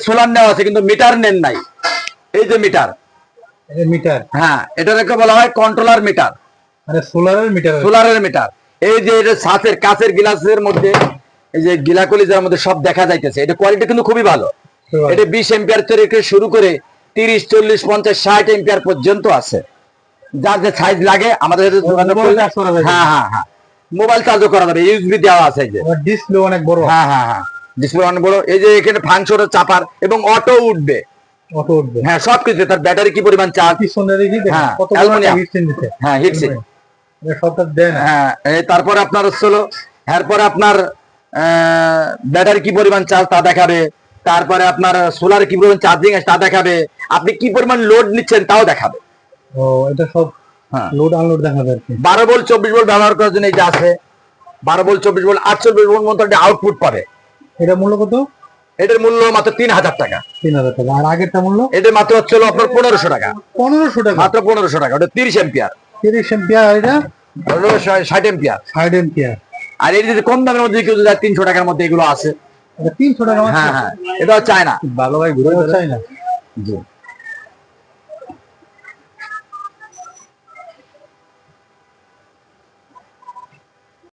Solar নেওয়া আছে কিন্তু মিটার নেন নাই। এই যে মিটার, মিটার, হ্যাঁ, এটাকে বলা হয় কন্ট্রোলার মিটার, মানে সোলারের মিটার। সোলারের মিটার। এই যে এটা সাথের কাচের গ্লাসের মধ্যে, এই যে গিলাকলিজার মধ্যে সব দেখা যাইতেছে। এটা কোয়ালিটি কিন্তু খুবই ভালো। এটা 20 এম্পিয়ার থেকে শুরু করে 30, 40, 50, 60 এম্পিয়ার পর্যন্ত আছে। যার যে সাইজ লাগে আমাদের সাথে যোগাযোগ করলে, হ্যাঁ হ্যাঁ হ্যাঁ, মোবাইল চার্জও করা যাবে, ইউএসবি দেওয়া আছে। এই যে ডিসপ্লে অনেক বড়, হ্যাঁ হ্যাঁ হ্যাঁ, ডিসপ্লে অনেক বড়। এই যে এখানে ফাংশন চাপার এবং অটো উঠবে, অটো উঠবে, হ্যাঁ, সবকিছু। তার ব্যাটারি কি পরিমাণ চার্জ, পিছনে দেখি হ্যাঁ, কত বড় অ্যালুমিনিয়াম, হিট সিন দিতে, হ্যাঁ, হিট সিন, সবটা দেন। হ্যাঁ। তারপরে আপনার হলো, এরপরে আপনার ব্যাটারি কি পরিমাণ চার্জ তা দেখাবে। তারপরে আপনার সোলার কি পরিমাণ চার্জিং আছে তা দেখাবে। আপনি কি পরিমাণ লোড নিচ্ছেন তাও দেখাবে। ও, এটা সব লোড আনলোড দেখাবে আর কি। 12 ভোল্ট 24 ভোল্ট ব্যবহার করার জন্য এই যে আছে 12 ভোল্ট 24 ভোল্ট 48 ভোল্ট মতো একটা আউটপুট পাবে। এটা মূল্য কত? এটার মূল্য মাত্র 3000 টাকা। 3000 টাকা। আর আগেরটা মূল্য? এটা মাত্র হচ্ছিল আপনার 1500 টাকা। 1500 টাকা, মাত্র 1500 টাকা। ওটা 30 এম্পিয়ার। 30 এম্পিয়ার। আর এটা 60 এম্পিয়ার। 60 এম্পিয়ার। আর এই যে কম দামের মধ্যে কেউ যদি 300 টাকার মধ্যে এগুলো আছে। এটা 300 টাকা। হ্যাঁ হ্যাঁ, এটা চায় না। ভালো ভাই, ঘুরে চাই না। জি।